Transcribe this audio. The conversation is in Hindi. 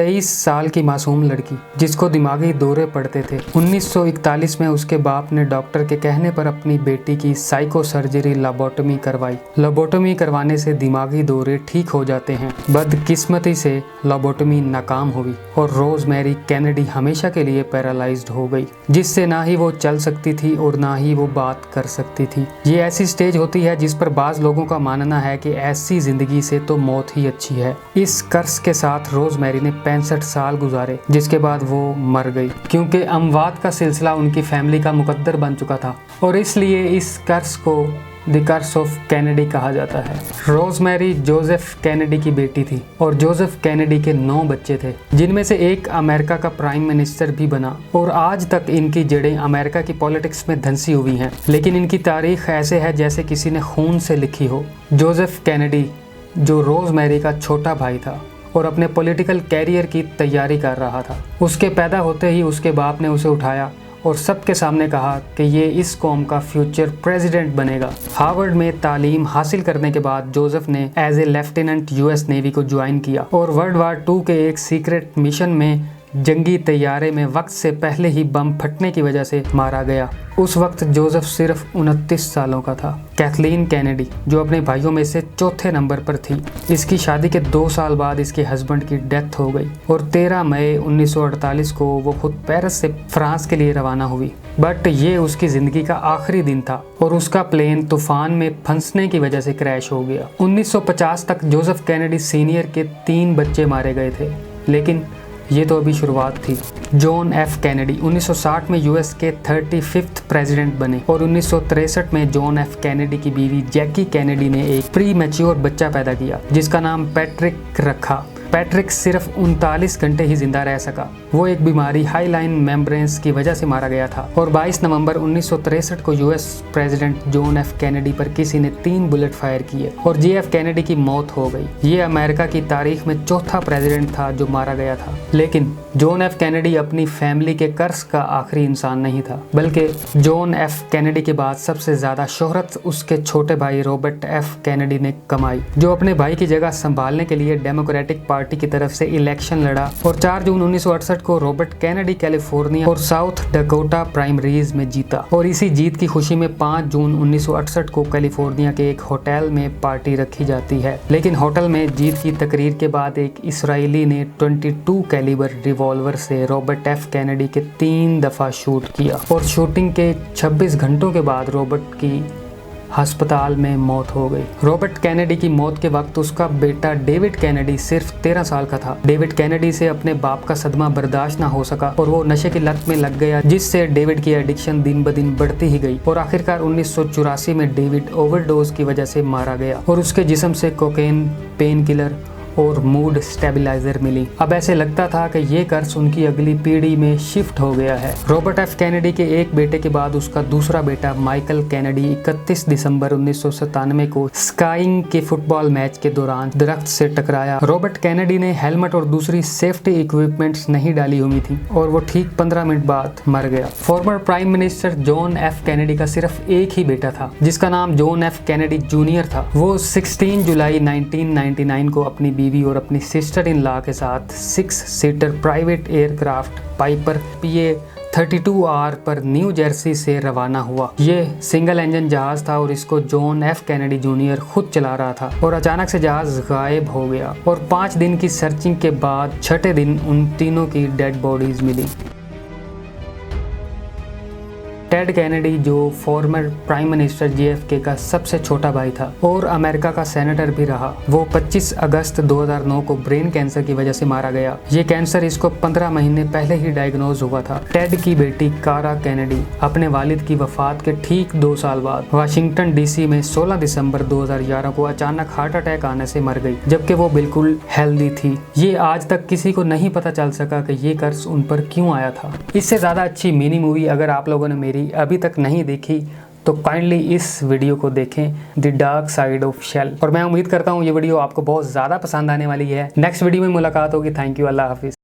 23 साल की मासूम लड़की जिसको दिमागी दौरे पड़ते थे। 1941 में उसके बाप ने डॉक्टर के कहने पर अपनी बेटी की साइको सर्जरी लैबोटमी करवाई। लैबोटमी करवाने से दिमागी दौरे ठीक हो जाते हैं। बदकिस्मती से लैबोटमी नाकाम हुई और रोजमेरी कैनेडी हमेशा के लिए पैरालाइज्ड हो गई, जिससे ना ही वो चल सकती थी और ना ही वो बात कर सकती थी। ये ऐसी स्टेज होती है जिस पर बाज लोगों का मानना है कि ऐसी जिंदगी से तो मौत ही अच्छी है। इस कर्ज के साथ रोजमेरी ने 65 साल गुजारे, जिसके बाद वो मर गई क्योंकि अमवात का सिलसिला उनकी फैमिली का मुकद्दर बन चुका था और इसलिए इस कर्ज को द कर्स ऑफ कैनेडी कहा जाता है। रोजमेरी जोसेफ कैनेडी की बेटी थी और जोसेफ कैनेडी के 9 बच्चे थे, जिनमें से एक अमेरिका का प्राइम मिनिस्टर भी बना और आज तक इनकी जड़ें अमेरिका की पॉलिटिक्स में धंसी हुई हैं। लेकिन इनकी तारीख ऐसे है जैसे किसी ने खून से लिखी हो। जोसेफ कैनेडी जो रोजमेरी का छोटा भाई था और अपने पॉलिटिकल कैरियर की तैयारी कर रहा था, उसके पैदा होते ही उसके बाप ने उसे उठाया और सबके सामने कहा कि ये इस कौम का फ्यूचर प्रेसिडेंट बनेगा। हार्वर्ड में तालीम हासिल करने के बाद जोसेफ ने as a lieutenant US navy को ज्वाइन किया और वर्ल्ड वार 2 के एक सीक्रेट मिशन में जंगी तैयारे में वक्त से पहले ही बम फटने की वजह से मारा गया। उस वक्त जोसेफ सिर्फ 29 सालों का था। कैथलीन कैनेडी जो अपने भाइयों में से चौथे नंबर पर थी, इसकी शादी के 2 साल बाद इसके हस्बैंड की डेथ हो गई और 13 मई 1948 को वो खुद पेरिस से फ्रांस के लिए रवाना हुई। बट ये उसकी जिंदगी का आखिरी दिन था और उसका प्लेन तूफान में फंसने की वजह से क्रैश हो गया। 1950 तक जोसेफ कैनेडी सीनियर के 3 बच्चे मारे गए थे, लेकिन ये तो अभी शुरुआत थी। जॉन एफ कैनेडी 1960 में यूएस के 35th प्रेसिडेंट बने और 1963 में जॉन एफ कैनेडी की बीवी जैकी कैनेडी ने एक प्री मैच्योर बच्चा पैदा किया जिसका नाम पैट्रिक रखा। पैट्रिक सिर्फ 39 घंटे ही जिंदा रह सका। वो एक बीमारी हाईलाइन मेम्ब्रेन्स की वजह से मारा गया था और 22 नवंबर 1963 को US president John F Kennedy पर किसी ने 3 बुलेट फायर किए और JF कैनेडी की मौत हो गई। ये अमेरिका की तारीख में चौथा प्रेसिडेंट था जो मारा गया था। लेकिन जॉन एफ कैनेडी अपनी फैमिली के कर्ज का आखिरी इंसान नहीं था, बल्कि जॉन एफ कैनेडी के बाद सबसे ज्यादा शोहरत उसके छोटे भाई रॉबर्ट एफ कैनेडी ने कमाई, जो अपने भाई की जगह संभालने के लिए डेमोक्रेटिक पार्टी की तरफ से इलेक्शन लड़ा और 4 जून 1968 को रॉबर्ट कैनेडी कैलिफोर्निया और साउथ डकोटा प्राइमरीज में जीता और इसी जीत की खुशी में 5 जून 1968 को कैलिफोर्निया के एक होटल में पार्टी रखी जाती है। लेकिन होटल में जीत की तकरीर के बाद एक इसराइली ने 22 कैलिबर रिवॉल्वर से रॉबर्ट एफ कैनेडी के 3 दफा शूट किया और शूटिंग के 26 घंटों के बाद रॉबर्ट की अस्पताल में मौत हो गई। रॉबर्ट कैनेडी की मौत के वक्त उसका बेटा डेविड कैनेडी सिर्फ 13 साल का था। डेविड कैनेडी से अपने बाप का सदमा बर्दाश्त ना हो सका और वो नशे की लत में लग गया, जिससे डेविड की एडिक्शन दिन ब दिन बढ़ती ही गई और आखिरकार 1984 में डेविड ओवरडोज की वजह से मारा गया और उसके जिस्म से कोकेन, पेन किलर और मूड स्टेबलाइजर मिली। अब ऐसे लगता था कि ये कर्ज उनकी अगली पीढ़ी में शिफ्ट हो गया है। रॉबर्ट एफ कैनेडी के एक बेटे के बाद उसका दूसरा बेटा माइकल कैनेडी 31 दिसंबर 1997 को स्काइंग के फुटबॉल मैच के दौरान दरख्त से टकराया। रॉबर्ट कैनेडी ने हेलमेट और दूसरी सेफ्टी इक्विपमेंट्स नहीं डाली हुई थी और वो ठीक 15 मिनट बाद मर गया। Former prime minister John F Kennedy का सिर्फ एक ही बेटा था जिसका नाम जॉन एफ कैनेडी जूनियर था। वो 16 जुलाई 1999 को अपनी बीवी और अपनी सिस्टर इन लॉ के साथ 6 seater private aircraft Piper PA-32R पर न्यू जर्सी से रवाना हुआ। ये सिंगल इंजन जहाज था और इसको जॉन एफ कैनेडी जूनियर खुद चला रहा था और अचानक से जहाज गायब हो गया और 5 दिन की सर्चिंग के बाद 6ठे दिन उन तीनों की डेड बॉडीज मिली। टेड कैनेडी जो फॉर्मर प्राइम मिनिस्टर JFK का सबसे छोटा भाई था और अमेरिका का सेनेटर भी रहा, वो 25 अगस्त 2009 को ब्रेन कैंसर की वजह से मारा गया। ये कैंसर इसको 15 महीने पहले ही डायग्नोज हुआ था। टेड की बेटी कारा कैनेडी अपने वालिद की वफात के ठीक 2 साल बाद वाशिंगटन DC में 16 दिसंबर 2011 को अचानक हार्ट अटैक आने से मर गई, जबकि वो बिल्कुल हेल्दी थी। ये आज तक किसी को नहीं पता चल सका कि ये कर्ज उन पर क्यों आया था। इससे ज़्यादा अच्छी मिनी मूवी अगर आप लोगों ने मेरी अभी तक नहीं देखी तो काइंडली इस वीडियो को देखें, the dark side of shell. और मैं उम्मीद करता हूँ ये वीडियो आपको बहुत ज़्यादा पसंद आने वाली है। नेक्स्ट वीडियो में मुलाकात होगी। थैंक यू, अल्लाह हाफिज़।